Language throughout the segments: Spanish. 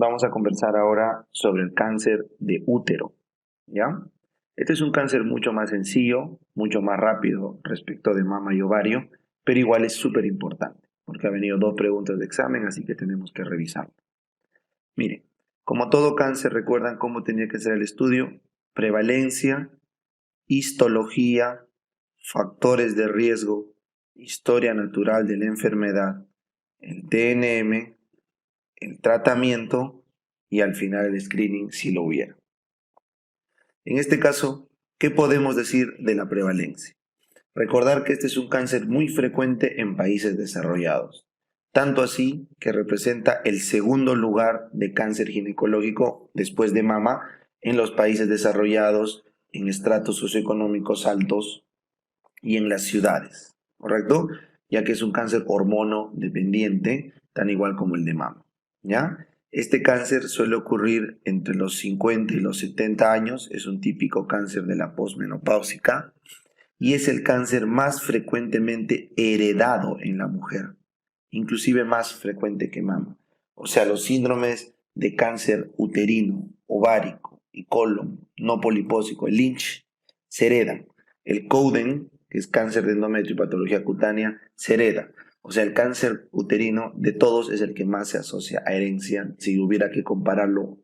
Vamos a conversar ahora sobre el cáncer de útero, ¿ya? Este es un cáncer mucho más sencillo, mucho más rápido respecto de mama y ovario, pero igual es súper importante, porque ha venido 2 preguntas de examen, así que tenemos que revisarlo. Miren, como todo cáncer, ¿recuerdan cómo tenía que ser el estudio? Prevalencia, histología, factores de riesgo, historia natural de la enfermedad, el TNM, el tratamiento y al final el screening si lo hubiera. En este caso, ¿qué podemos decir de la prevalencia? Recordar que este es un cáncer muy frecuente en países desarrollados, tanto así que representa el segundo lugar de cáncer ginecológico después de mama en los países desarrollados, en estratos socioeconómicos altos y en las ciudades, ¿correcto? Ya que es un cáncer hormono dependiente, tan igual como el de mama, ¿ya? Este cáncer suele ocurrir entre los 50 y los 70 años, es un típico cáncer de la posmenopáusica y es el cáncer más frecuentemente heredado en la mujer, inclusive más frecuente que mama. O sea, los síndromes de cáncer uterino, ovárico y colon no polipósico, el Lynch, se heredan. El Cowden, que es cáncer de endometrio y patología cutánea, se hereda. O sea, el cáncer uterino de todos es el que más se asocia a herencia, si hubiera que compararlo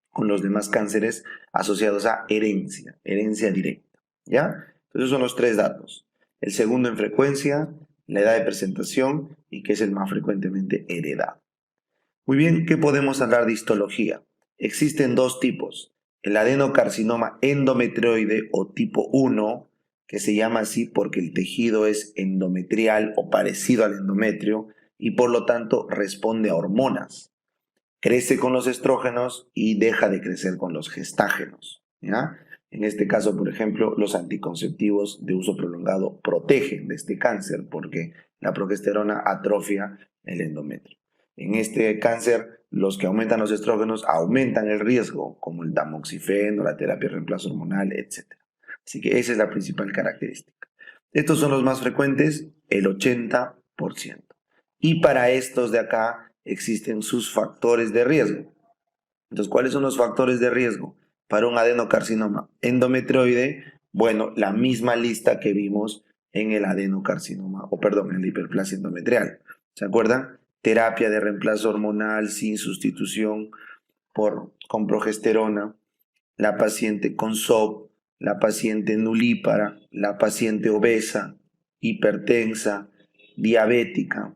con los demás cánceres asociados a herencia, herencia directa, ¿ya? Esos son los 3 datos. El segundo en frecuencia, la edad de presentación y que es el más frecuentemente heredado. Muy bien, ¿qué podemos hablar de histología? Existen 2 tipos. El adenocarcinoma endometrioide o tipo 1, que se llama así porque el tejido es endometrial o parecido al endometrio y por lo tanto responde a hormonas. Crece con los estrógenos y deja de crecer con los gestágenos, ¿ya? En este caso, por ejemplo, los anticonceptivos de uso prolongado protegen de este cáncer porque la progesterona atrofia el endometrio. En este cáncer, los que aumentan los estrógenos aumentan el riesgo, como el tamoxifeno, la terapia de reemplazo hormonal, etc. Así que esa es la principal característica. Estos son los más frecuentes, el 80%. Y para estos de acá existen sus factores de riesgo. Entonces, ¿cuáles son los factores de riesgo para un adenocarcinoma endometrioide? Bueno, la misma lista que vimos en el adenocarcinoma, en la hiperplasia endometrial. ¿Se acuerdan? Terapia de reemplazo hormonal sin sustitución con progesterona, la paciente con SOP, la paciente nulípara, la paciente obesa, hipertensa, diabética,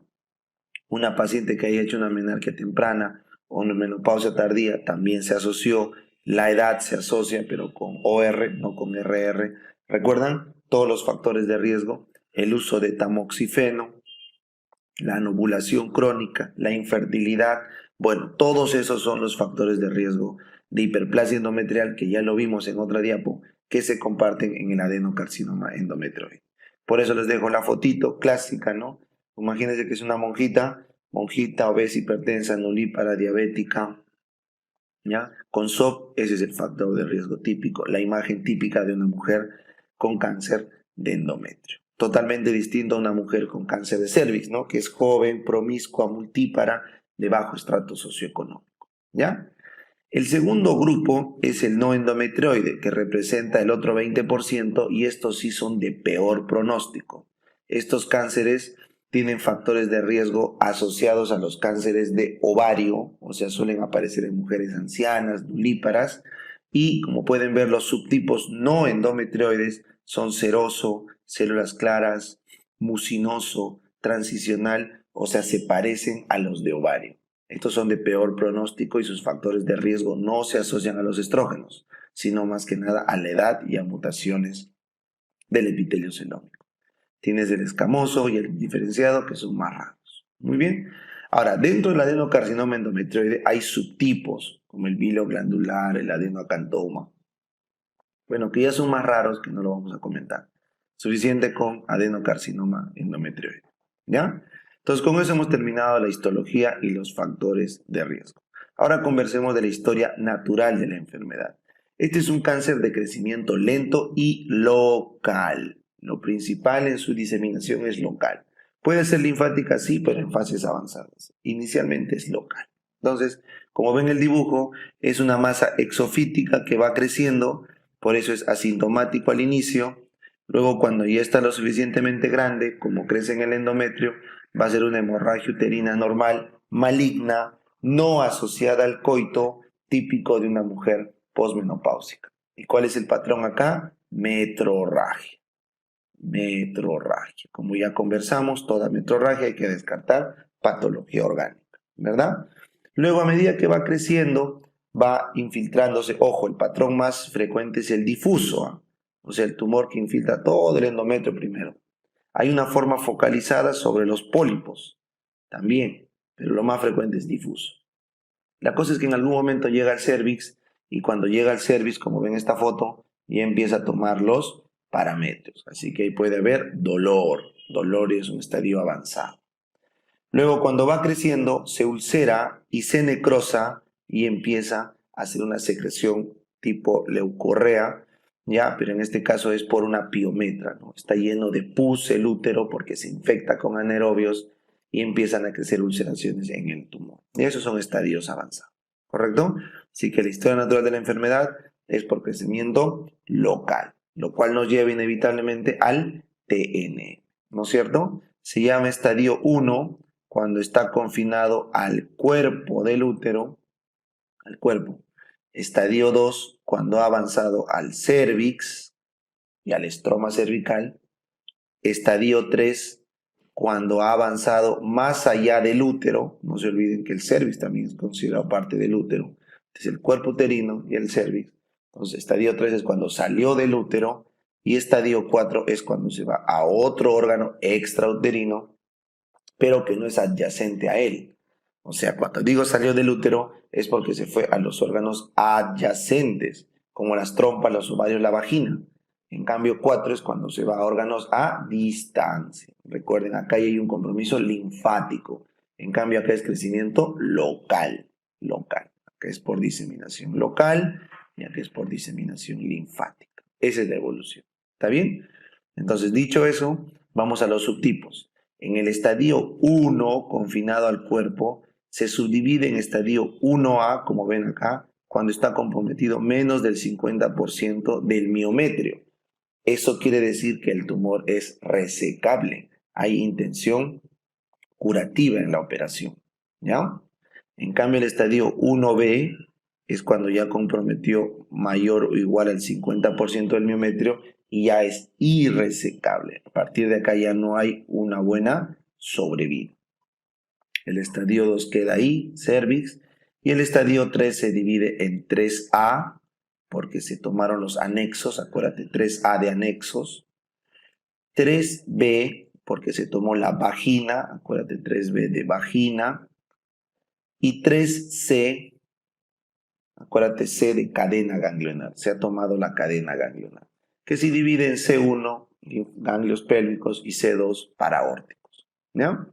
una paciente que haya hecho una menarquia temprana o una menopausia tardía también se asoció. La edad se asocia, pero con OR, no con RR. ¿Recuerdan? Todos los factores de riesgo. El uso de tamoxifeno, la anovulación crónica, la infertilidad. Bueno, todos esos son los factores de riesgo de hiperplasia endometrial que ya lo vimos en otra diapo, que se comparten en el adenocarcinoma endometrioide. Por eso les dejo la fotito clásica, ¿no? Imagínense que es una monjita obesa, hipertensa, nulípara, diabética, ¿ya? Con SOP, ese es el factor de riesgo típico, la imagen típica de una mujer con cáncer de endometrio. Totalmente distinto a una mujer con cáncer de cervix, ¿no? Que es joven, promiscua, multípara, de bajo estrato socioeconómico, ¿ya? El segundo grupo es el no endometrioide, que representa el otro 20% y estos sí son de peor pronóstico. Estos cánceres tienen factores de riesgo asociados a los cánceres de ovario, o sea, suelen aparecer en mujeres ancianas, nulíparas, y como pueden ver, los subtipos no endometrioides son seroso, células claras, mucinoso, transicional, o sea, se parecen a los de ovario. Estos son de peor pronóstico y sus factores de riesgo no se asocian a los estrógenos, sino más que nada a la edad y a mutaciones del epitelio celómico. Tienes el escamoso y el diferenciado, que son más raros. Muy bien. Ahora, dentro del adenocarcinoma endometrioide hay subtipos, como el vilo glandular, el adenoacantoma. Bueno, que ya son más raros, que no lo vamos a comentar. Suficiente con adenocarcinoma endometrioide. ¿Ya? Entonces, con eso hemos terminado la histología y los factores de riesgo. Ahora conversemos de la historia natural de la enfermedad. Este es un cáncer de crecimiento lento y local. Lo principal en su diseminación es local. Puede ser linfática, sí, pero en fases avanzadas. Inicialmente es local. Entonces, Como ven el dibujo, es una masa exofítica que va creciendo, por eso es asintomático al inicio. Luego, cuando ya está lo suficientemente grande, como crece en el endometrio, va a ser una hemorragia uterina normal, maligna, no asociada al coito, típico de una mujer posmenopáusica. ¿Y cuál es el patrón acá? Metrorragia. Metrorragia. Como ya conversamos, toda metrorragia hay que descartar patología orgánica, ¿verdad? Luego, a medida que va creciendo, va infiltrándose. Ojo, el patrón más frecuente es el difuso, ¿ah? O sea, el tumor que infiltra todo el endometrio primero. Hay una forma focalizada sobre los pólipos, también, pero lo más frecuente es difuso. La cosa es que en algún momento llega al cervix y cuando llega al cervix, como ven esta foto, ya empieza a tomar los parámetros. Así que ahí puede haber dolor. Dolor es un estadio avanzado. Luego, cuando va creciendo, se ulcera y se necrosa y empieza a hacer una secreción tipo leucorrea, ¿ya? Pero en este caso es por una piometra, ¿no? Está lleno de pus el útero porque se infecta con anaerobios y empiezan a crecer ulceraciones en el tumor. Y esos son estadios avanzados, ¿correcto? Así que la historia natural de la enfermedad es por crecimiento local, lo cual nos lleva inevitablemente al TN, ¿no es cierto? Se llama estadio 1 cuando está confinado al cuerpo del útero, al cuerpo. Estadio 2 cuando ha avanzado al cervix y al estroma cervical. Estadio 3 cuando ha avanzado más allá del útero. No se olviden que el cervix también es considerado parte del útero. Es el cuerpo uterino y el cervix. Entonces, estadio 3 es cuando salió del útero y estadio 4 es cuando se va a otro órgano extrauterino, pero que no es adyacente a él. O sea, cuando digo salió del útero es porque se fue a los órganos adyacentes, como las trompas, los ovarios, la vagina. En cambio, 4 es cuando se va a órganos a distancia. Recuerden, acá hay un compromiso linfático. En cambio, acá es crecimiento local. Local. Acá es por diseminación local y acá es por diseminación linfática. Esa es la evolución. ¿Está bien? Entonces, dicho eso, vamos a los subtipos. En el estadio 1, confinado al cuerpo, se subdivide en estadio 1A, como ven acá, cuando está comprometido menos del 50% del miometrio. Eso quiere decir que el tumor es resecable. Hay intención curativa en la operación, ¿ya? En cambio, el estadio 1B es cuando ya comprometió mayor o igual al 50% del miometrio y ya es irresecable. A partir de acá ya no hay una buena sobrevida. El estadio 2 queda ahí, cervix, y el estadio 3 se divide en 3A, porque se tomaron los anexos, acuérdate, 3A de anexos, 3B, porque se tomó la vagina, acuérdate, 3B de vagina, y 3C, acuérdate, C de cadena ganglionar, se ha tomado la cadena ganglionar, que se divide en C1, ganglios pélvicos, y C2, paraórticos, ¿ya?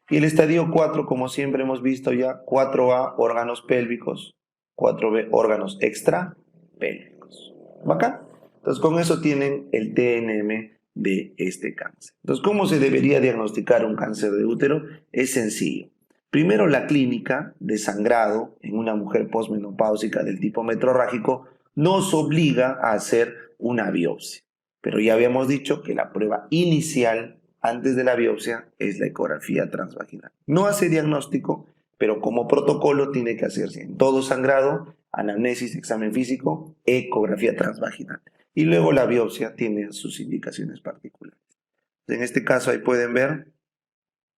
Y el estadio 4, como siempre hemos visto ya, 4A, órganos pélvicos, 4B, órganos extrapélvicos. ¿Bacán? Entonces, con eso tienen el TNM de este cáncer. Entonces, ¿cómo se debería diagnosticar un cáncer de útero? Es sencillo. Primero, la clínica de sangrado en una mujer posmenopáusica del tipo metrorrágico nos obliga a hacer una biopsia. Pero ya habíamos dicho que la prueba inicial antes de la biopsia es la ecografía transvaginal. No hace diagnóstico, pero como protocolo tiene que hacerse en todo sangrado, anamnesis, examen físico, ecografía transvaginal. Y luego la biopsia tiene sus indicaciones particulares. En este caso ahí pueden ver,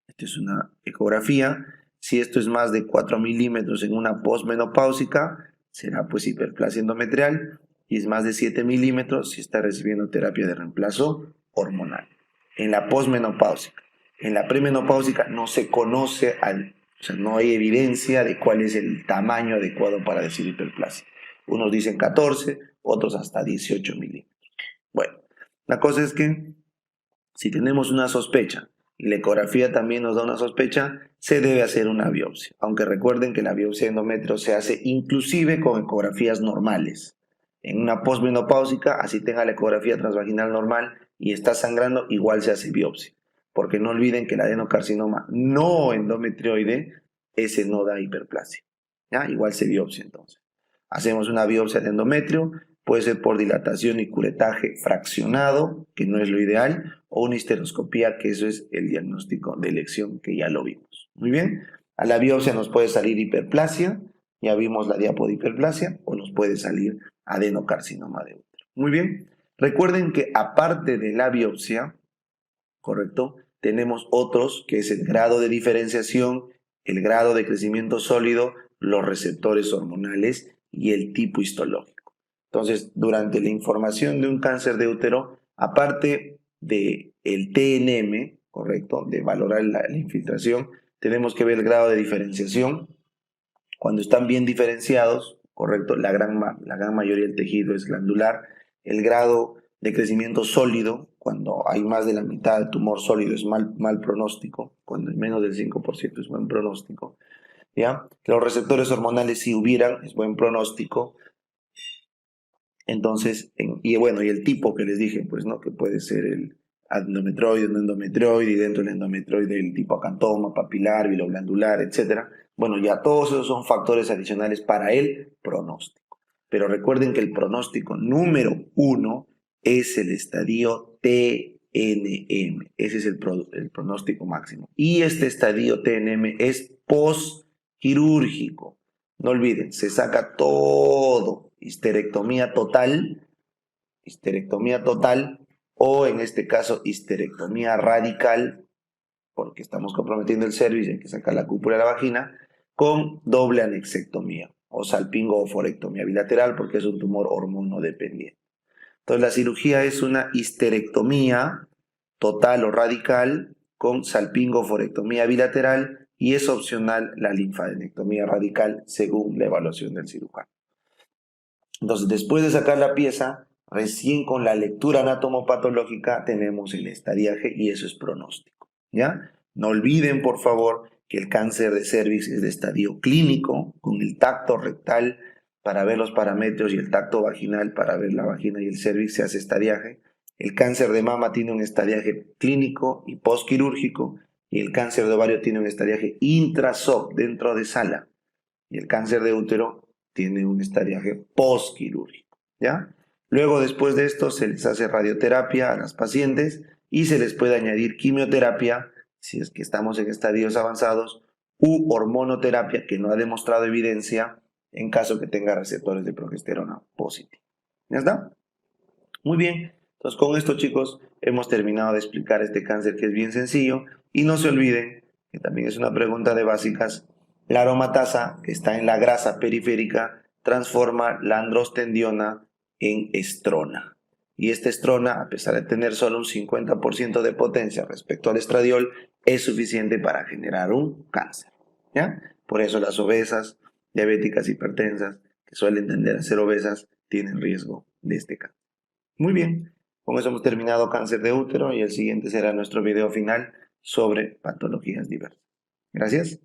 esta es una ecografía. Si esto es más de 4 milímetros en una posmenopáusica, será pues hiperplasia endometrial. Y es más de 7 milímetros si está recibiendo terapia de reemplazo hormonal. En la posmenopáusica. En la premenopáusica no se conoce, o sea, no hay evidencia de cuál es el tamaño adecuado para decir hiperplasia. Unos dicen 14, otros hasta 18 milímetros. Bueno, la cosa es que si tenemos una sospecha y la ecografía también nos da una sospecha, se debe hacer una biopsia. Aunque recuerden que la biopsia de endometrio se hace inclusive con ecografías normales. En una posmenopáusica, así tenga la ecografía transvaginal normal y está sangrando, igual se hace biopsia. Porque no olviden que el adenocarcinoma no endometrioide, ese no da hiperplasia. ¿ya? Igual se biopsia entonces. Hacemos una biopsia de endometrio, puede ser por dilatación y curetaje fraccionado, que no es lo ideal, o una histeroscopía, que eso es el diagnóstico de elección, que ya lo vimos. Muy bien, a la biopsia nos puede salir hiperplasia, ya vimos la diapo de hiperplasia, o nos puede salir adenocarcinoma de útero. Muy bien, recuerden que aparte de la biopsia, ¿correcto? Tenemos otros, que es el grado de diferenciación, el grado de crecimiento sólido, los receptores hormonales y el tipo histológico. Entonces, durante la información de un cáncer de útero, aparte del TNM, ¿correcto? De valorar la infiltración, tenemos que ver el grado de diferenciación. Cuando están bien diferenciados, ¿correcto? La gran mayoría del tejido es glandular. El grado de crecimiento sólido, cuando hay más de la mitad de tumor sólido, es mal pronóstico. Cuando es menos del 5% es buen pronóstico. ¿Ya? Los receptores hormonales, si hubieran, es buen pronóstico. Entonces, y el tipo que les dije, pues, ¿no? Que puede ser el endometrioide, no endometrioide, y dentro del endometrioide el tipo acantoma, papilar, viloglandular, etc. Bueno, ya todos esos son factores adicionales para el pronóstico. Pero recuerden que el pronóstico número 1 es el estadio TNM. Ese es el pronóstico máximo. Y este estadio TNM es postquirúrgico. No olviden, se saca todo, histerectomía total, o en este caso histerectomía radical, porque estamos comprometiendo el cervix y hay que sacar la cúpula de la vagina, con doble anexectomía o salpingo-oforectomía bilateral, porque es un tumor hormonodependiente. Entonces la cirugía es una histerectomía total o radical con salpingo-oforectomía bilateral, y es opcional la linfadenectomía radical según la evaluación del cirujano. Entonces, después de sacar la pieza, recién con la lectura anatomopatológica tenemos el estadiaje, y eso es pronóstico, ¿ya? No olviden, por favor, que el cáncer de cervix es de estadio clínico, con el tacto rectal para ver los parametros y el tacto vaginal para ver la vagina y el cervix, se hace estadiaje. El cáncer de mama tiene un estadiaje clínico y postquirúrgico, y el cáncer de ovario tiene un estadiaje intraSOP, dentro de sala, y el cáncer de útero tiene un estadiaje postquirúrgico, ¿ya? Luego, después de esto, se les hace radioterapia a las pacientes y se les puede añadir quimioterapia si es que estamos en estadios avanzados, u hormonoterapia, que no ha demostrado evidencia, en caso que tenga receptores de progesterona positiva. ¿Ya está? Muy bien. Entonces, con esto, chicos, hemos terminado de explicar este cáncer, que es bien sencillo. Y no se olviden, que también es una pregunta de básicas, la aromatasa, que está en la grasa periférica, transforma la androstendiona en estrona. Y esta estrona, a pesar de tener solo un 50% de potencia respecto al estradiol, es suficiente para generar un cáncer, ¿ya? Por eso las obesas, diabéticas, hipertensas, que suelen tender a ser obesas, tienen riesgo de este cáncer. Muy bien, con eso hemos terminado cáncer de útero, y el siguiente será nuestro video final sobre patologías diversas. Gracias.